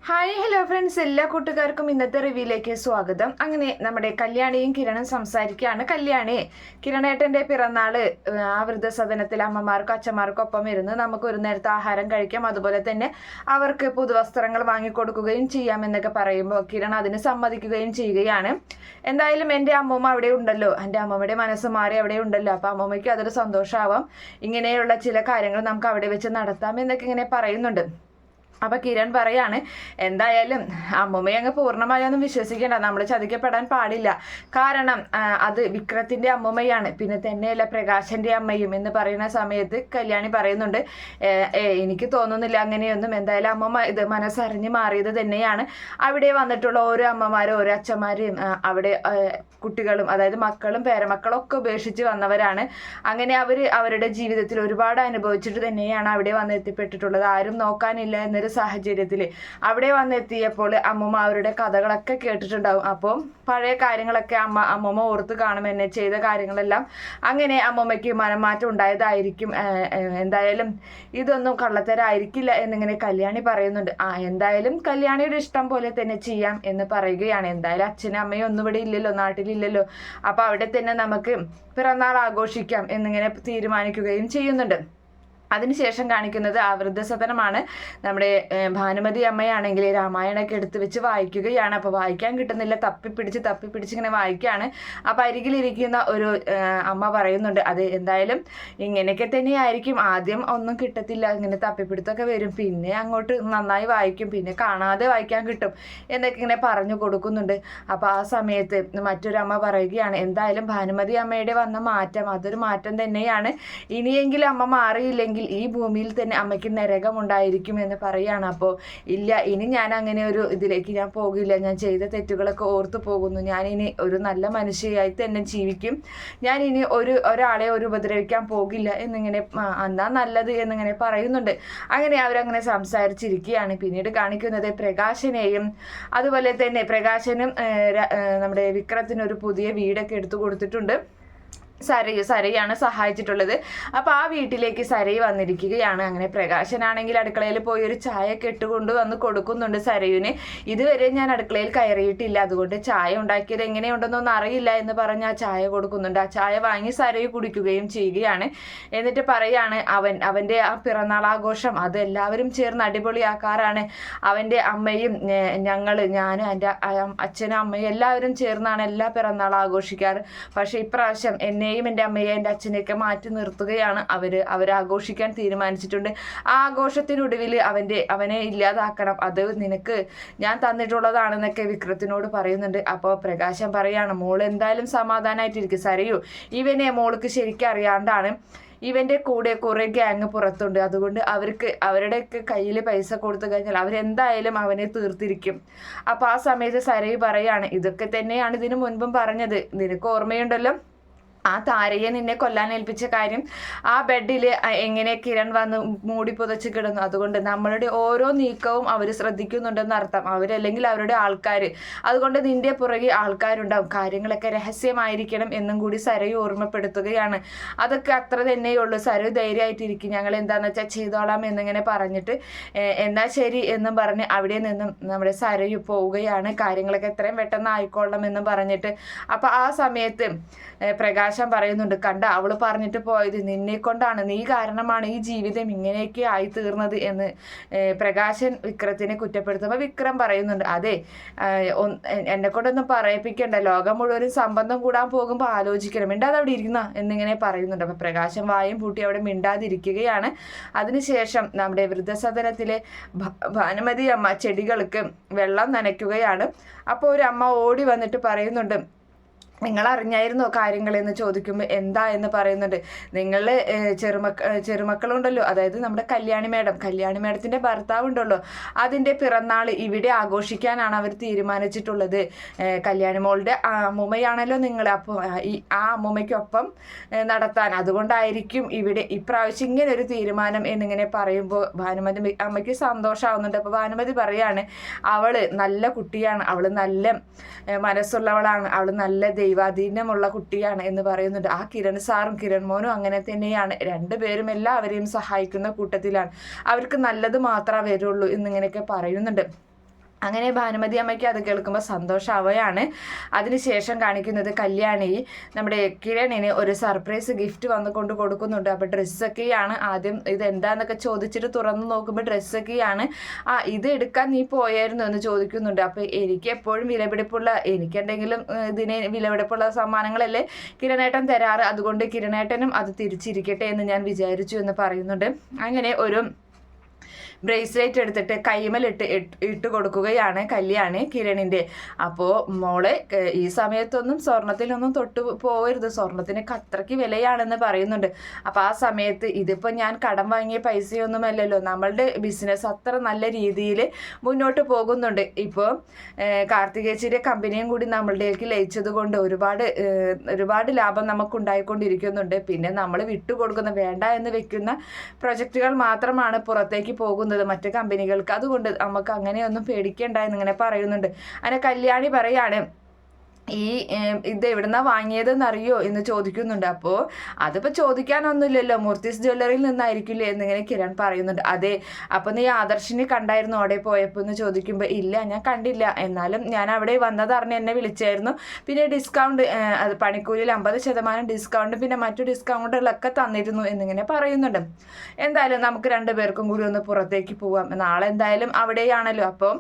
Hi hello friends, എല്ലാ കൂട്ടുകാർക്കും ഇന്നത്തെ റിവ്യൂയിലേക്ക് സ്വാഗതം. അങ്ങനെ നമ്മുടെ കല്യാണിയും കിരണും സംസാരിക്കുകയാണ്. കിരണേട്ടൻ്റെ പിറന്നാള് ആ വൃദ്ധസദനത്തിൽ അമ്മമാർക്കും അച്ഛന്മാർക്കും ഒപ്പം ഇരുന്ന് നമുക്ക് ഒരു നേരത്തെ ആഹാരം കഴിക്കാം, അതുപോലെ തന്നെ അവർക്ക് പുതുവസ്ത്രങ്ങൾ വാങ്ങിക്കൊടുക്കുകയും ചെയ്യാമെന്നൊക്കെ പറയുമ്പോൾ കിരൺ അതിന് സമ്മതിക്കുകയും ചെയ്യുകയാണ്. എന്തായാലും എൻ്റെ അമ്മൂമ്മ അവിടെ ഉണ്ടല്ലോ, എൻ്റെ അമ്മമ്മയുടെ മനസ്സ് മാറി അവിടെ ഉണ്ടല്ലോ, അപ്പോൾ അമ്മൂമ്മയ്ക്ക് അതൊരു സന്തോഷമാവാം. ഇങ്ങനെയുള്ള ചില കാര്യങ്ങൾ നമുക്ക് അവിടെ വെച്ച് നടത്താം എന്നൊക്കെ ഇങ്ങനെ പറയുന്നുണ്ട്. അപ്പൊ കിരൺ പറയാണ്, എന്തായാലും അമ്മൂമ്മയെ അങ്ങ് പൂർണ്ണമായൊന്നും വിശ്വസിക്കേണ്ട, നമ്മൾ ചതിക്കപ്പെടാൻ പാടില്ല. കാരണം അത് വിക്രത്തിന്റെ അമ്മൂമ്മയാണ്, പിന്നെ തന്നെയല്ല പ്രകാശന്റെ അമ്മയും എന്ന് പറയുന്ന സമയത്ത് കല്യാണി പറയുന്നുണ്ട്, എനിക്ക് തോന്നുന്നില്ല അങ്ങനെയൊന്നും. എന്തായാലും അമ്മമ്മ ഇത് മനസ്സറിഞ്ഞ് മാറിയത് തന്നെയാണ്. അവിടെ വന്നിട്ടുള്ള ഓരോ അമ്മമാരും ഓരോ അച്ഛന്മാരെയും അവിടെ കുട്ടികളും, അതായത് മക്കളും പേരമക്കളും ഒക്കെ ഉപേക്ഷിച്ച് വന്നവരാണ്. അങ്ങനെ അവരുടെ ജീവിതത്തിൽ ഒരുപാട് അനുഭവിച്ചിട്ട് തന്നെയാണ് അവിടെ വന്നെത്തിപ്പെട്ടിട്ടുള്ളത്. ആരും നോക്കാനില്ല എന്നൊരു സാഹചര്യത്തിൽ അവിടെ വന്നെത്തിയപ്പോൾ അമ്മൂമ്മ അവരുടെ കഥകളൊക്കെ കേട്ടിട്ടുണ്ടാവും. അപ്പം പഴയ കാര്യങ്ങളൊക്കെ അമ്മൂമ്മ ഓർത്ത് കാണും, എന്നെ ചെയ്ത കാര്യങ്ങളെല്ലാം. അങ്ങനെ അമ്മൂമ്മയ്ക്ക് മനംമാറ്റം ഉണ്ടായതായിരിക്കും. എന്തായാലും ഇതൊന്നും കള്ളത്തരായിരിക്കില്ല എന്നിങ്ങനെ കല്യാണി പറയുന്നുണ്ട്. എന്തായാലും കല്യാണിയുടെ ഇഷ്ടം പോലെ തന്നെ ചെയ്യാം എന്ന് പറയുകയാണ്. എന്തായാലും അച്ഛനും അമ്മയും ഒന്നും ഇവിടെ ഇല്ലല്ലോ, നാട്ടിലില്ലല്ലോ, അപ്പൊ അവിടെ തന്നെ നമുക്ക് പിറന്നാൾ ആഘോഷിക്കാം എന്നിങ്ങനെ തീരുമാനിക്കുകയും ചെയ്യുന്നുണ്ട്. അതിനുശേഷം കാണിക്കുന്നത് ആ വൃദ്ധസദനമാണ്. നമ്മുടെ ഭാനുമതി അമ്മയാണെങ്കിൽ രാമായണമൊക്കെ എടുത്ത് വെച്ച് വായിക്കുകയാണ്. അപ്പോൾ വായിക്കാൻ കിട്ടുന്നില്ല, തപ്പിപ്പിടിച്ച് ഇങ്ങനെ വായിക്കുകയാണ്. അപ്പോൾ അരികിലിരിക്കുന്ന ഒരു അമ്മ പറയുന്നുണ്ട്, അത് എന്തായാലും ഇങ്ങനെയൊക്കെ തന്നെയായിരിക്കും, ആദ്യം ഒന്നും കിട്ടത്തില്ല, ഇങ്ങനെ തപ്പിപ്പിടുത്തൊക്കെ വരും, പിന്നെ അങ്ങോട്ട് നന്നായി വായിക്കും, പിന്നെ കാണാതെ വായിക്കാൻ കിട്ടും എന്നൊക്കെ ഇങ്ങനെ പറഞ്ഞു കൊടുക്കുന്നുണ്ട്. അപ്പോൾ ആ സമയത്ത് മറ്റൊരമ്മ പറയുകയാണ്, എന്തായാലും ഭാനുമതി അമ്മയുടെ വന്ന മാറ്റം അതൊരു മാറ്റം തന്നെയാണ്, ഇനിയെങ്കിലും അമ്മ മാറിയില്ലെങ്കിൽ ഈ ഭൂമിയിൽ തന്നെ അമ്മയ്ക്ക് നരകമുണ്ടായിരിക്കും എന്ന് പറയാണ്. അപ്പോൾ ഇല്ല, ഇനി ഞാൻ അങ്ങനെ ഒരു ഇതിലേക്ക് ഞാൻ പോകില്ല, ഞാൻ ചെയ്ത തെറ്റുകളൊക്കെ ഓർത്തു പോകുന്നു, ഞാൻ ഇനി ഒരു നല്ല മനുഷ്യയായി തന്നെ ജീവിക്കും, ഞാൻ ഇനി ഒരാളെ ഉപദ്രവിക്കാൻ പോകില്ല എന്നിങ്ങനെ, എന്നാ നല്ലത് എന്നിങ്ങനെ പറയുന്നുണ്ട്. അങ്ങനെ അവരങ്ങനെ സംസാരിച്ചിരിക്കുകയാണ്. പിന്നീട് കാണിക്കുന്നത് പ്രകാശനെയും, അതുപോലെ തന്നെ പ്രകാശനും നമ്മുടെ വിക്രത്തിനൊരു പുതിയ വീടൊക്കെ എടുത്തു കൊടുത്തിട്ടുണ്ട്. സരയാണ് സഹായിച്ചിട്ടുള്ളത്. അപ്പോൾ ആ വീട്ടിലേക്ക് സരയ് വന്നിരിക്കുകയാണ്. അങ്ങനെ പ്രകാശനാണെങ്കിൽ അടുക്കളയിൽ പോയി ഒരു ചായ കെട്ടുകൊണ്ട് വന്ന് കൊടുക്കുന്നുണ്ട് സരയുന്. ഇതുവരെ ഞാൻ അടുക്കളയിൽ കയറിയിട്ടില്ല, അതുകൊണ്ട് ചായ ഉണ്ടാക്കിയത് എങ്ങനെയുണ്ടെന്നൊന്നും അറിയില്ല എന്ന് പറഞ്ഞ് ആ ചായ കൊടുക്കുന്നുണ്ട്. ആ ചായ വാങ്ങി സരയ് കുടിക്കുകയും ചെയ്യുകയാണ്. എന്നിട്ട് പറയാണ്, അവൻ്റെ ആ പിറന്നാൾ ആഘോഷം അത് എല്ലാവരും ചേർന്ന് അടിപൊളിയാക്കാറാണ്. അവൻ്റെ അമ്മയും ഞാനും എൻ്റെ അച്ഛനും അമ്മയും എല്ലാവരും ചേർന്നാണ് എല്ലാ പിറന്നാൾ ആഘോഷിക്കാറ്. പക്ഷെ ഇപ്രാവശ്യം എന്നെയും എൻ്റെ അമ്മയെ എൻ്റെ അച്ഛനെയൊക്കെ മാറ്റി നിർത്തുകയാണ് അവരാഘോഷിക്കാൻ തീരുമാനിച്ചിട്ടുണ്ട്. ആ ആഘോഷത്തിനൊടുവിൽ അവനെ ഇല്ലാതാക്കണം, അത് നിനക്ക് ഞാൻ തന്നിട്ടുള്ളതാണെന്നൊക്കെ വിക്രത്തിനോട് പറയുന്നുണ്ട്. അപ്പോൾ പ്രകാശം പറയാണ്, മോൾ എന്തായാലും സമാധാനമായിട്ടിരിക്കും സരയു, ഇവനെ മോൾക്ക് ശരിക്കും അറിയാണ്ടാണ്, ഇവൻ്റെ കൂടെ കുറേ ഗ്യാങ് പുറത്തുണ്ട്, അതുകൊണ്ട് അവരുടെയൊക്കെ കയ്യിൽ പൈസ കൊടുത്തു കഴിഞ്ഞാൽ അവരെന്തായാലും അവനെ തീർത്തിരിക്കും. അപ്പോൾ ആ സമയത്ത് സരയു പറയാണ്, ഇതൊക്കെ തന്നെയാണ് ഇതിനു മുൻപും പറഞ്ഞത്, നിനക്ക് ഓർമ്മയുണ്ടല്ലോ ആ താരയെ നിന്നെ കൊല്ലാൻ ഏൽപ്പിച്ച കാര്യം, ആ ബെഡിൽ എങ്ങനെ കിരൺ വന്ന് മൂടി പുതച്ച് കിടന്നു, അതുകൊണ്ട് നമ്മളുടെ ഓരോ നീക്കവും അവർ ശ്രദ്ധിക്കുന്നുണ്ടെന്ന് അർത്ഥം, അവരല്ലെങ്കിൽ അവരുടെ ആൾക്കാർ, അതുകൊണ്ട് നിന്റെ പുറകെ ആൾക്കാരുണ്ടാവും, കാര്യങ്ങളൊക്കെ രഹസ്യമായിരിക്കണം എന്നും കൂടി സരയു ഓർമ്മപ്പെടുത്തുകയാണ്. അതൊക്കെ അത്ര തന്നെയുള്ളൂ, സരയു ധൈര്യമായിട്ടിരിക്കും, ഞങ്ങൾ എന്താണെന്ന് വെച്ചാൽ ചെയ്തോളാം എന്നിങ്ങനെ പറഞ്ഞിട്ട് എന്നാ ശരി എന്നും പറഞ്ഞ് അവിടെ നിന്നും നമ്മുടെ സരയു പോവുകയാണ്. കാര്യങ്ങളൊക്കെ എത്രയും പെട്ടെന്ന് ആയിക്കൊള്ളണം എന്നും പറഞ്ഞിട്ട്. അപ്പോൾ ആ സമയത്ത് പ്രകാശം പറയുന്നുണ്ട്, കണ്ട അവള് പറഞ്ഞിട്ട് പോയത് നിന്നെ കൊണ്ടാണ്, നീ കാരണമാണ് ഈ ജീവിതം ഇങ്ങനെയൊക്കെ ആയി തീർന്നത് എന്ന് പ്രകാശൻ വിക്രത്തിനെ കുറ്റപ്പെടുത്തുമ്പോൾ വിക്രം പറയുന്നുണ്ട്, അതെ എന്നെ കൊണ്ടൊന്നും പറയിപ്പിക്കണ്ട, ലോകം മുഴുവനും സംബന്ധം കൂടാൻ പോകുമ്പോൾ ആലോചിക്കണം, മിണ്ടാതെ അവിടെ ഇരിക്കുന്ന എന്നിങ്ങനെ പറയുന്നുണ്ട്. അപ്പൊ പ്രകാശം വായും പൂട്ടി അവിടെ മിണ്ടാതിരിക്കുകയാണ്. അതിനുശേഷം നമ്മുടെ വൃദ്ധസദനത്തിലെ ഭാനുമതി അമ്മ ചെടികൾക്ക് വെള്ളം നനയ്ക്കുകയാണ്. അപ്പോൾ ഒരു അമ്മ ഓടി വന്നിട്ട് പറയുന്നുണ്ട്, നിങ്ങൾ അറിഞ്ഞായിരുന്നോ കാര്യങ്ങളെന്ന് ചോദിക്കുമ്പോൾ എന്താ എന്ന് പറയുന്നുണ്ട്. നിങ്ങൾ ചെറുമക്കളുണ്ടല്ലോ, അതായത് നമ്മുടെ കല്യാണി മേഡത്തിൻ്റെ ഭർത്താവുണ്ടല്ലോ, അതിൻ്റെ പിറന്നാൾ ഇവിടെ ആഘോഷിക്കാനാണ് അവർ തീരുമാനിച്ചിട്ടുള്ളത്. കല്യാണി മോളുടെ അമ്മൂമ്മയാണല്ലോ നിങ്ങൾ, അപ്പോൾ ആ അമ്മൂമ്മയ്ക്കൊപ്പം നടത്താൻ, അതുകൊണ്ടായിരിക്കും ഇവിടെ ഇപ്രാവശ്യം ഇങ്ങനെ ഒരു തീരുമാനം എന്നിങ്ങനെ പറയുമ്പോൾ ഭാനുമതി അമ്മയ്ക്ക് സന്തോഷമാവുന്നുണ്ട്. അപ്പോൾ ഭാനുമതി പറയാണ്, അവള് നല്ല കുട്ടിയാണ്, അവള് നല്ല മനസ്സുള്ളവളാണ്, അവള് നല്ല ദൈവാധീനമുള്ള കുട്ടിയാണ് എന്ന് പറയുന്നുണ്ട്. ആ കിരൺ സാറും കിരൺ മോനും അങ്ങനെ തന്നെയാണ്, രണ്ടുപേരും എല്ലാവരെയും സഹായിക്കുന്ന കൂട്ടത്തിലാണ്, അവർക്ക് നല്ലത് മാത്രമേ വരുള്ളൂ എന്നിങ്ങനെയൊക്കെ പറയുന്നുണ്ട്. അങ്ങനെ ഭാനുമതി അമ്മയ്ക്ക് അത് കേൾക്കുമ്പോൾ സന്തോഷമാവുകയാണ്. അതിനുശേഷം കാണിക്കുന്നത് കല്യാണി നമ്മുടെ കിരണിന് ഒരു സർപ്രൈസ് ഗിഫ്റ്റ് വന്നുകൊണ്ട് കൊടുക്കുന്നുണ്ട്. അപ്പോൾ ഡ്രസ്സൊക്കെയാണ് ആദ്യം ഇത് എന്താന്നൊക്കെ ചോദിച്ചിട്ട് തുറന്നു നോക്കുമ്പോൾ ഡ്രസ്സൊക്കെയാണ്. ഇത് എടുക്കാൻ നീ പോയായിരുന്നു എന്ന് ചോദിക്കുന്നുണ്ട്. അപ്പോൾ എനിക്ക് എപ്പോഴും വിലപിടിപ്പുള്ള എനിക്കെന്തെങ്കിലും ഇതിന് വിലപിടിപ്പുള്ള സമ്മാനങ്ങളല്ലേ കിരണേട്ടൻ തരാറ്, അതുകൊണ്ട് കിരണേട്ടനും അത് തിരിച്ചിരിക്കട്ടെ എന്ന് ഞാൻ വിചാരിച്ചു എന്ന് പറയുന്നുണ്ട്. അങ്ങനെ ഒരു ബ്രേസ്ലെറ്റ് എടുത്തിട്ട് കൈമലിട്ട് ഇട്ട് കൊടുക്കുകയാണ് കല്യാണി കിരണിൻ്റെ. അപ്പോൾ മോളെ ഈ സമയത്തൊന്നും സ്വർണത്തിലൊന്നും തൊട്ട് പോകരുത്, സ്വർണത്തിന് അത്രയ്ക്ക് വിലയാണെന്ന് പറയുന്നുണ്ട്. അപ്പോൾ ആ സമയത്ത് ഇതിപ്പോൾ ഞാൻ കടം വാങ്ങിയ പൈസയൊന്നുമല്ലല്ലോ, നമ്മളുടെ ബിസിനസ് അത്ര നല്ല രീതിയിൽ മുന്നോട്ട് പോകുന്നുണ്ട്. ഇപ്പോൾ കാർത്തികേച്ചിയുടെ കമ്പനിയും കൂടി നമ്മളുടേക്ക് ലയിച്ചത് കൊണ്ട് ഒരുപാട് ലാഭം നമുക്കുണ്ടായിക്കൊണ്ടിരിക്കുന്നുണ്ട്. പിന്നെ നമ്മൾ വിട്ടുകൊടുക്കുന്ന വേണ്ട എന്ന് വെക്കുന്ന പ്രൊജക്റ്റുകൾ മാത്രമാണ് പുറത്തേക്ക് പോകുന്നത് മറ്റ് കമ്പനികൾക്ക്. അതുകൊണ്ട് നമുക്ക് അങ്ങനെയൊന്നും പേടിക്കേണ്ട എന്നിങ്ങനെ പറയുന്നുണ്ട്. അങ്ങനെ കല്യാണി പറയാണ് ഇത് എവിടുന്നാ വാങ്ങിയതെന്നറിയോ എന്ന് ചോദിക്കുന്നുണ്ട്. അപ്പോൾ അതിപ്പോൾ ചോദിക്കാനൊന്നുമില്ലല്ലോ, മൂർത്തീസ് ജ്വല്ലറിയിൽ നിന്നായിരിക്കില്ലേ എന്നിങ്ങനെ കിരൺ പറയുന്നുണ്ട്. അതെ, അപ്പോൾ നീ ആദർശിനെ കണ്ടായിരുന്നു അവിടെ പോയപ്പോൾ എന്ന് ചോദിക്കുമ്പോൾ ഇല്ല ഞാൻ കണ്ടില്ല, എന്നാലും ഞാൻ അവിടെ വന്നതറിഞ്ഞ് എന്നെ വിളിച്ചായിരുന്നു. പിന്നെ ഡിസ്കൗണ്ട് അത് പണിക്കൂലിയിൽ 50% ഡിസ്കൗണ്ട് പിന്നെ മറ്റു ഡിസ്കൗണ്ടുകളൊക്കെ തന്നിരുന്നു എന്നിങ്ങനെ പറയുന്നുണ്ട്. എന്തായാലും നമുക്ക് രണ്ടുപേർക്കും കൂടി ഒന്ന് പുറത്തേക്ക് പോവാം, നാളെ എന്തായാലും അവിടെയാണല്ലോ, അപ്പോൾ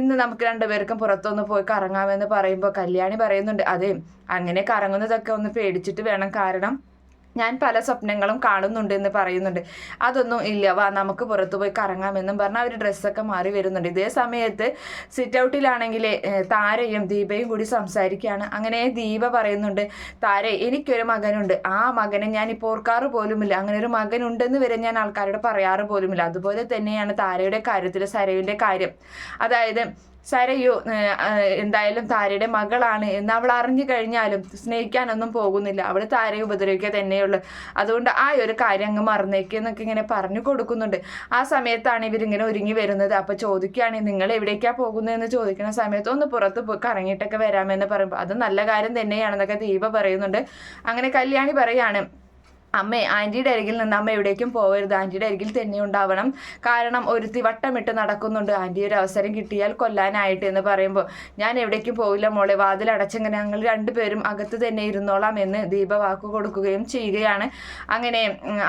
ഇന്ന് നമുക്ക് രണ്ടുപേർക്കും പുറത്തൊന്ന് പോയി കറങ്ങാമെന്ന് പറയുമ്പോൾ കല്യാണി പറയുന്നുണ്ട് അതെ അങ്ങനെ കറങ്ങുന്നതൊക്കെ ഒന്ന് പേടിച്ചിട്ട് വേണം, കാരണം ഞാൻ പല സ്വപ്നങ്ങളും കാണുന്നുണ്ട് എന്ന് പറയുന്നുണ്ട്. അതൊന്നും ഇല്ല, വാ നമുക്ക് പുറത്തു പോയി കറങ്ങാമെന്നും പറഞ്ഞാൽ അവർ ഡ്രസ്സൊക്കെ മാറി വരുന്നുണ്ട്. ഇതേ സമയത്ത് സിറ്റ് ഔട്ടിലാണെങ്കിൽ താരയും ദീപയും കൂടി സംസാരിക്കുകയാണ്. അങ്ങനെ ദീപ പറയുന്നുണ്ട് താര എനിക്കൊരു മകനുണ്ട്, ആ മകനെ ഞാൻ ഇപ്പോൾ ഓർക്കാറ് പോലുമില്ല, അങ്ങനെ ഒരു മകനുണ്ടെന്ന് വരെ ഞാൻ ആൾക്കാരോട് പറയാറ് പോലുമില്ല. അതുപോലെ തന്നെയാണ് താരയുടെ കാര്യത്തിൽ സരയുവിൻ്റെ കാര്യം. അതായത് സരയു എന്തായാലും താരയുടെ മകളാണ് എന്ന് അവൾ അറിഞ്ഞു കഴിഞ്ഞാലും സ്നേഹിക്കാനൊന്നും പോകുന്നില്ല, അവൾ താരയെ ഉപദ്രവിക്കുക തന്നെയുള്ളൂ. അതുകൊണ്ട് ആ ഒരു കാര്യം അങ്ങ് മറന്നേക്കെന്നൊക്കെ ഇങ്ങനെ പറഞ്ഞു കൊടുക്കുന്നുണ്ട്. ആ സമയത്താണ് ഇവരിങ്ങനെ ഒരുങ്ങി വരുന്നത്. അപ്പോൾ ചോദിക്കുകയാണ് നിങ്ങൾ എവിടേക്കാണ് പോകുന്നതെന്ന് ചോദിക്കുന്ന സമയത്ത് ഒന്ന് പുറത്ത് പോയി കറങ്ങിയിട്ടൊക്കെ വരാമെന്ന് പറയുമ്പോൾ അത് നല്ല കാര്യം തന്നെയാണെന്നൊക്കെ ദീപ പറയുന്നുണ്ട്. അങ്ങനെ കല്യാണി പറയാണ് അമ്മേ ആൻറ്റിയുടെ അരികിൽ നിന്ന് അമ്മ എവിടേക്കും പോകരുത്, ആൻറ്റിയുടെ അരികിൽ തന്നെ ഉണ്ടാവണം, കാരണം ഒരുത്തി വട്ടമിട്ട് നടക്കുന്നുണ്ട്, ആൻറ്റി ഒരു അവസരം കിട്ടിയാൽ കൊല്ലാനായിട്ട് എന്ന് പറയുമ്പോൾ ഞാൻ എവിടേക്കും പോവില്ല മോളെ, വാതിലടച്ചെങ്ങനെ ഞങ്ങൾ രണ്ടുപേരും അകത്ത് തന്നെ ഇരുന്നോളാം എന്ന് ദീപ വാക്കു കൊടുക്കുകയും ചെയ്യുകയാണ്. അങ്ങനെ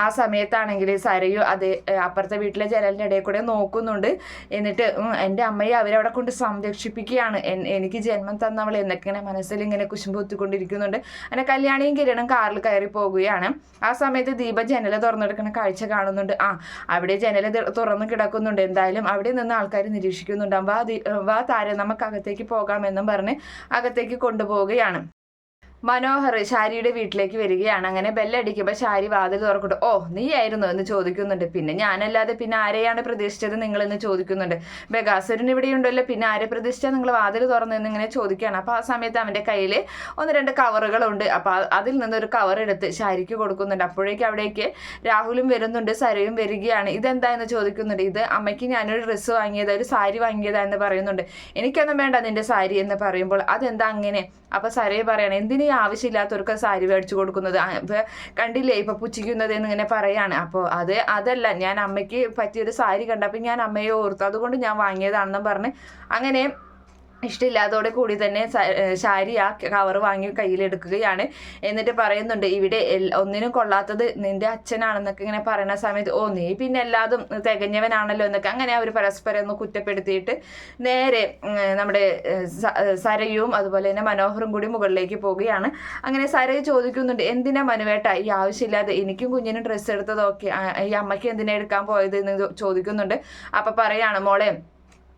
ആ സമയത്താണെങ്കിൽ സരയു അത് അപ്പുറത്തെ വീട്ടിലെ ജനലിൻ്റെ ഇടയിൽ കൂടെ നോക്കുന്നുണ്ട്. എന്നിട്ട് എൻ്റെ അമ്മയെ അവരവിടെ കൊണ്ട് സംരക്ഷിപ്പിക്കുകയാണ്, എനിക്ക് ജന്മം തന്നവൾ എന്നൊക്കെ ഇങ്ങനെ മനസ്സിൽ ഇങ്ങനെ കുശുമ്പുത്തിക്കൊണ്ടിരിക്കുന്നുണ്ട്. അങ്ങനെ കല്യാണിയും കിരണും കാറിൽ കയറി പോകുകയാണ്. ആ സമയത്ത് ദീപ ജനല തുറന്നെടുക്കുന്ന കാഴ്ച കാണുന്നുണ്ട്. അവിടെ ജനല തുറന്നു കിടക്കുന്നുണ്ട്. എന്തായാലും അവിടെ നിന്ന് ആൾക്കാർ നിരീക്ഷിക്കുന്നുണ്ട്. വാ താര നമുക്ക് അകത്തേക്ക് പോകാമെന്നും പറഞ്ഞ് അകത്തേക്ക് കൊണ്ടുപോവുകയാണ്. മനോഹർ ശാരിയുടെ വീട്ടിലേക്ക് വരികയാണ്. അങ്ങനെ ബെല്ലടിക്കുമ്പോൾ ശാരി വാതിൽ തുറക്കട്ടെ. ഓ നീ ആയിരുന്നു എന്ന് ചോദിക്കുന്നുണ്ട്. പിന്നെ ഞാനല്ലാതെ പിന്നെ ആരെയാണ് പ്രതീക്ഷിച്ചത് നിങ്ങളെന്ന് ചോദിക്കുന്നുണ്ട്. ബഗാസുരൻ ഇവിടെയുണ്ടല്ലോ, പിന്നെ ആരെ പ്രതീക്ഷിച്ചാൽ നിങ്ങൾ വാതിൽ തുറന്നെന്ന് ഇങ്ങനെ ചോദിക്കുകയാണ്. അപ്പോൾ ആ സമയത്ത് അവൻ്റെ കയ്യിൽ 1-2 കവറുകളുണ്ട്. അപ്പോൾ അതിൽ നിന്നൊരു കവർ എടുത്ത് ശാരിക്ക് കൊടുക്കുന്നുണ്ട്. അപ്പോഴേക്കും അവിടേക്ക് രാഹുലും വരുന്നുണ്ട്, സരയും വരികയാണ്. ഇതെന്താ എന്ന് ചോദിക്കുന്നുണ്ട്. ഇത് അമ്മയ്ക്ക് ഞാനൊരു ഡ്രസ്സ് വാങ്ങിയതാ, ഒരു സാരി വാങ്ങിയതാ എന്ന് പറയുന്നുണ്ട്. എനിക്കൊന്നും വേണ്ട നിൻ്റെ സാരി എന്ന് പറയുമ്പോൾ അതെന്താ അങ്ങനെ? അപ്പോൾ സരയെ പറയണം എന്തിനീ ആവശ്യമില്ലാത്തവർക്ക് സാരി മേടിച്ചു കൊടുക്കുന്നത്, കണ്ടില്ലേ ഇപ്പൊ പുച്ഛിക്കുന്നത് എന്നിങ്ങനെ പറയാണ്. അപ്പോൾ അതല്ല ഞാൻ അമ്മയ്ക്ക് പറ്റിയൊരു സാരി കണ്ടപ്പോൾ ഞാൻ അമ്മയെ ഓർത്തു, അതുകൊണ്ട് ഞാൻ വാങ്ങിയതാണെന്നും പറഞ്ഞ് അങ്ങനെ ഇഷ്ടമില്ലാതോടെ കൂടി തന്നെ ശാരി ആ കവർ വാങ്ങി കയ്യിലെടുക്കുകയാണ്. എന്നിട്ട് പറയുന്നുണ്ട് ഇവിടെ ഒന്നിനും കൊള്ളാത്തത് നിന്റെ അച്ഛനാണെന്നൊക്കെ ഇങ്ങനെ പറയുന്ന സമയത്ത് ഓ നീ പിന്നെ എല്ലാതും തികഞ്ഞവനാണല്ലോ എന്നൊക്കെ അങ്ങനെ അവർ പരസ്പരം ഒന്ന് കുറ്റപ്പെടുത്തിയിട്ട് നേരെ നമ്മുടെ സരയും അതുപോലെ തന്നെ മനോഹറും കൂടി മുകളിലേക്ക് പോവുകയാണ്. അങ്ങനെ സരയു ചോദിക്കുന്നുണ്ട് എന്തിനാ മനുവേട്ട ഈ ആവശ്യമില്ലാതെ എനിക്കും കുഞ്ഞിനും ഡ്രസ്സ് എടുത്തതൊക്കെ ഈ അമ്മയ്ക്ക് എന്തിനാ എടുക്കാൻ പോയത് എന്ന് ചോദിക്കുന്നുണ്ട്. അപ്പം പറയാണ് മോളെ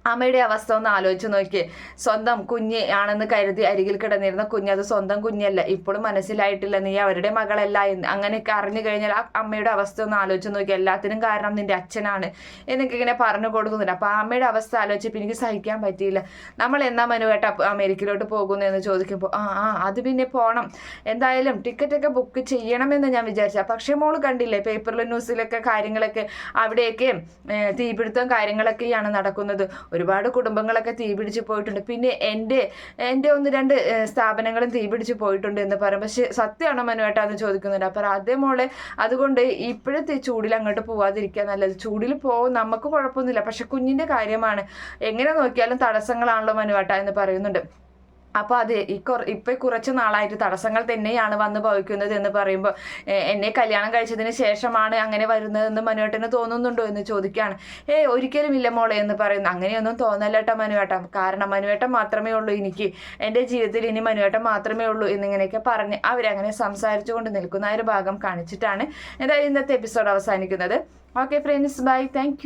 അമ്മയുടെ അവസ്ഥ ഒന്ന് ആലോചിച്ച് നോക്കിയേ, സ്വന്തം കുഞ്ഞ് ആണെന്ന് കരുതി അരികിൽ കിടന്നിരുന്ന കുഞ്ഞ് അത് സ്വന്തം കുഞ്ഞല്ല, ഇപ്പോഴും മനസ്സിലായിട്ടില്ല നീ അവരുടെ മകളല്ല എന്ന്. അങ്ങനെയൊക്കെ അറിഞ്ഞു കഴിഞ്ഞാൽ ആ അമ്മയുടെ അവസ്ഥ ഒന്ന് ആലോചിച്ച് നോക്കി, എല്ലാത്തിനും കാരണം നിന്റെ അച്ഛനാണ് എന്നൊക്കെ ഇങ്ങനെ പറഞ്ഞു കൊടുക്കുന്നുണ്ട്. അപ്പോൾ ആ അമ്മയുടെ അവസ്ഥ ആലോചിച്ചപ്പോൾ എനിക്ക് സഹിക്കാൻ പറ്റിയില്ല. നമ്മൾ എന്നാ മനുവേട്ട അമേരിക്കയിലോട്ട് പോകുന്നു എന്ന് ചോദിക്കുമ്പോൾ അത് പിന്നെ പോകണം, എന്തായാലും ടിക്കറ്റൊക്കെ ബുക്ക് ചെയ്യണമെന്ന് ഞാൻ വിചാരിച്ച. പക്ഷേ മോള് കണ്ടില്ലേ പേപ്പറിലും ന്യൂസിലൊക്കെ കാര്യങ്ങളൊക്കെ അവിടെയൊക്കെ തീപിടുത്തം കാര്യങ്ങളൊക്കെയാണ് നടക്കുന്നത്. ഒരുപാട് കുടുംബങ്ങളൊക്കെ തീപിടിച്ച് പോയിട്ടുണ്ട്. പിന്നെ എൻ്റെ 1-2 സ്ഥാപനങ്ങളും തീപിടിച്ച് പോയിട്ടുണ്ട് എന്ന് പറയും. പക്ഷെ സത്യമാണോ മനുവേട്ടാ എന്ന് ചോദിക്കുന്നുണ്ട്. അപ്പം അതേ മോളെ, അതുകൊണ്ട് ഇപ്പോഴത്തെ ചൂടിൽ അങ്ങോട്ട് പോവാതിരിക്കുക നല്ലത്. ചൂടിൽ പോകും, നമുക്ക് കുഴപ്പമൊന്നുമില്ല, പക്ഷെ കുഞ്ഞിൻ്റെ കാര്യമാണ്, എങ്ങനെ നോക്കിയാലും തടസ്സങ്ങളാണല്ലോ മനുവേട്ടാ എന്ന് പറയുന്നുണ്ട്. അപ്പോൾ അത് ഇപ്പം കുറച്ച് നാളായിട്ട് തടസ്സങ്ങൾ തന്നെയാണ് വന്ന് ഭവിക്കുന്നത് എന്ന് പറയുമ്പോൾ, എന്നെ കല്യാണം കഴിച്ചതിന് ശേഷമാണ് അങ്ങനെ വരുന്നതെന്ന് മനുവേട്ടന് തോന്നുന്നുണ്ടോ എന്ന് ചോദിക്കുകയാണ്. ഒരിക്കലും ഇല്ല മോളെ എന്ന് പറയുന്നു. അങ്ങനെയൊന്നും തോന്നല്ലേട്ടാ മനുവേട്ടൻ, കാരണം മനുവേട്ടൻ മാത്രമേ ഉള്ളൂ എനിക്ക്, എൻ്റെ ജീവിതത്തിൽ ഇനി മനുവേട്ടൻ മാത്രമേ ഉള്ളൂ എന്നിങ്ങനെയൊക്കെ പറഞ്ഞ് അവരങ്ങനെ സംസാരിച്ചു കൊണ്ട് നിൽക്കുന്ന ഒരു ഭാഗം കാണിച്ചിട്ടാണ് എന്തായാലും ഇന്നത്തെ എപ്പിസോഡ് അവസാനിക്കുന്നത്. Okay friends, by, thank